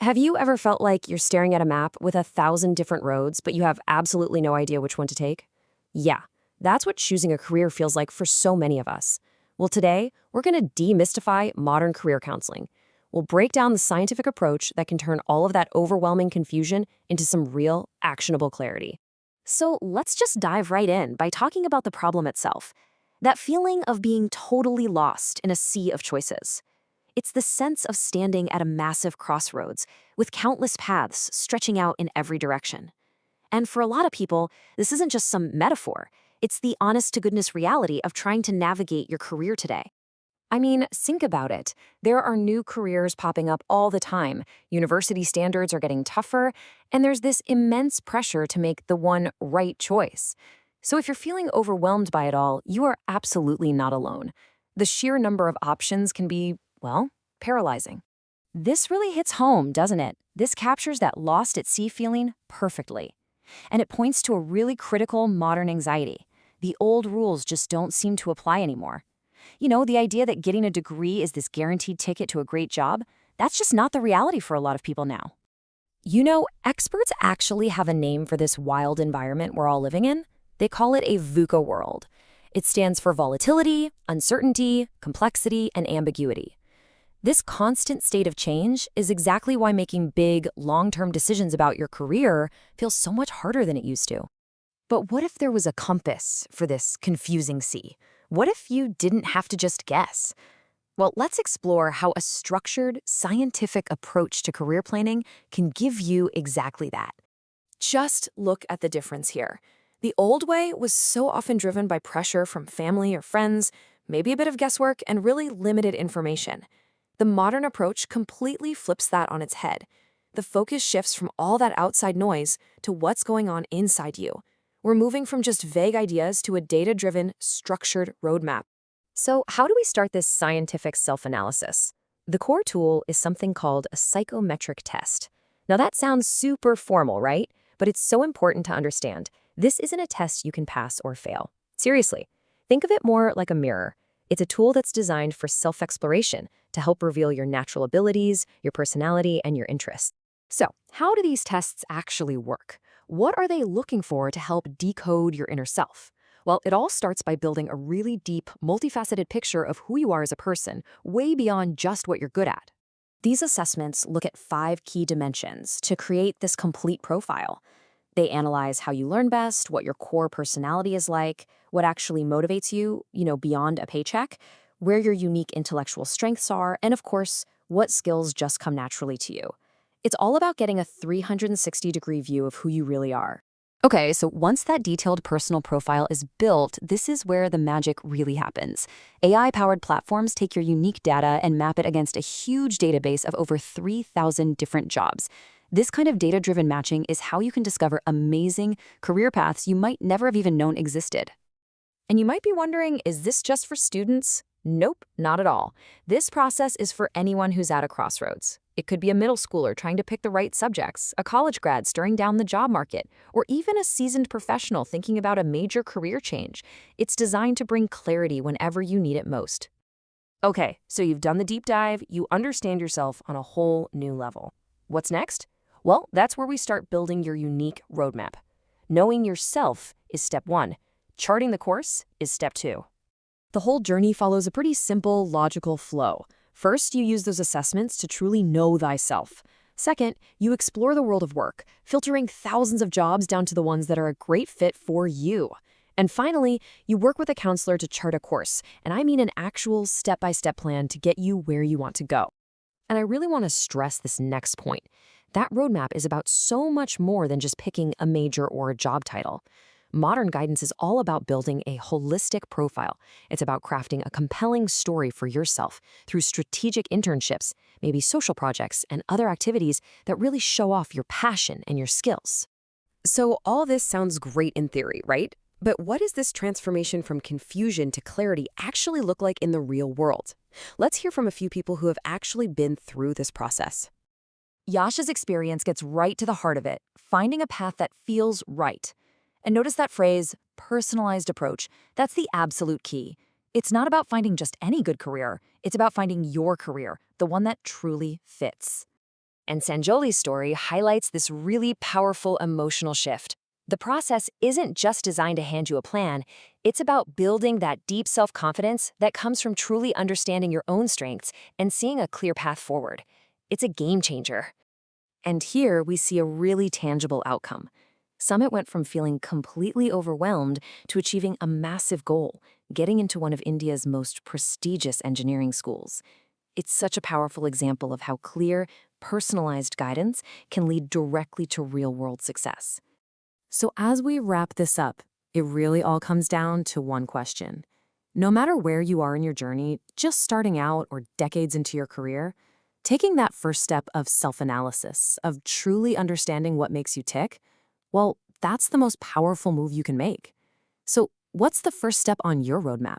Have you ever felt like you're staring at a map with 1,000 different roads, but you have absolutely no idea which one to take? Yeah, that's what choosing a career feels like for so many of us. Well, today, we're going to demystify modern career counseling. We'll break down the scientific approach that can turn all of that overwhelming confusion into some real, actionable clarity. So let's just dive right in by talking about the problem itself. That feeling of being totally lost in a sea of choices. It's the sense of standing at a massive crossroads with countless paths stretching out in every direction. And for a lot of people, this isn't just some metaphor. It's the honest-to-goodness reality of trying to navigate your career today. I mean, think about it. There are new careers popping up all the time. University standards are getting tougher, and there's this immense pressure to make the one right choice. So if you're feeling overwhelmed by it all, you are absolutely not alone. The sheer number of options can be, well, paralyzing. This really hits home, doesn't it? This captures that lost at sea feeling perfectly. And it points to a really critical modern anxiety. The old rules just don't seem to apply anymore. You know, the idea that getting a degree is this guaranteed ticket to a great job, that's just not the reality for a lot of people now. You know, experts actually have a name for this wild environment we're all living in. They call it a VUCA world. It stands for volatility, uncertainty, complexity, and ambiguity. This constant state of change is exactly why making big, long-term decisions about your career feels so much harder than it used to. But what if there was a compass for this confusing sea? What if you didn't have to just guess? Well, let's explore how a structured, scientific approach to career planning can give you exactly that. Just look at the difference here. The old way was so often driven by pressure from family or friends, maybe a bit of guesswork, and really limited information. The modern approach completely flips that on its head. The focus shifts from all that outside noise to what's going on inside you. We're moving from just vague ideas to a data-driven, structured roadmap. So how do we start this scientific self-analysis? The core tool is something called a psychometric test. Now that sounds super formal, right? But it's so important to understand. This isn't a test you can pass or fail. Seriously, think of it more like a mirror. It's a tool that's designed for self-exploration to help reveal your natural abilities, your personality, and your interests. So, how do these tests actually work? What are they looking for to help decode your inner self? Well, it all starts by building a really deep, multifaceted picture of who you are as a person, way beyond just what you're good at. These assessments look at 5 key dimensions to create this complete profile. They analyze how you learn best, what your core personality is like, what actually motivates you, beyond a paycheck, where your unique intellectual strengths are, and of course, what skills just come naturally to you. It's all about getting a 360-degree view of who you really are. Okay, so once that detailed personal profile is built, this is where the magic really happens. AI-powered platforms take your unique data and map it against a huge database of over 3,000 different jobs. This kind of data-driven matching is how you can discover amazing career paths you might never have even known existed. And you might be wondering, is this just for students? Nope, not at all. This process is for anyone who's at a crossroads. It could be a middle schooler trying to pick the right subjects, a college grad staring down the job market, or even a seasoned professional thinking about a major career change. It's designed to bring clarity whenever you need it most. Okay, so you've done the deep dive, you understand yourself on a whole new level. What's next? Well, that's where we start building your unique roadmap. Knowing yourself is step 1. Charting the course is step 2. The whole journey follows a pretty simple, logical flow. First, you use those assessments to truly know thyself. Second, you explore the world of work, filtering thousands of jobs down to the ones that are a great fit for you. And finally, you work with a counselor to chart a course, and I mean an actual step-by-step plan to get you where you want to go. And I really want to stress this next point. That roadmap is about so much more than just picking a major or a job title. Modern guidance is all about building a holistic profile. It's about crafting a compelling story for yourself through strategic internships, maybe social projects, and other activities that really show off your passion and your skills. So all this sounds great in theory, right? But what does this transformation from confusion to clarity actually look like in the real world? Let's hear from a few people who have actually been through this process. Yasha's experience gets right to the heart of it, finding a path that feels right. And notice that phrase, personalized approach. That's the absolute key. It's not about finding just any good career. It's about finding your career, the one that truly fits. And Sanjoli's story highlights this really powerful emotional shift. The process isn't just designed to hand you a plan, it's about building that deep self-confidence that comes from truly understanding your own strengths and seeing a clear path forward. It's a game changer. And here we see a really tangible outcome. Summit went from feeling completely overwhelmed to achieving a massive goal, getting into one of India's most prestigious engineering schools. It's such a powerful example of how clear, personalized guidance can lead directly to real-world success. So as we wrap this up, it really all comes down to one question. No matter where you are in your journey, just starting out or decades into your career, taking that first step of self-analysis, of truly understanding what makes you tick, well, that's the most powerful move you can make. So what's the first step on your roadmap?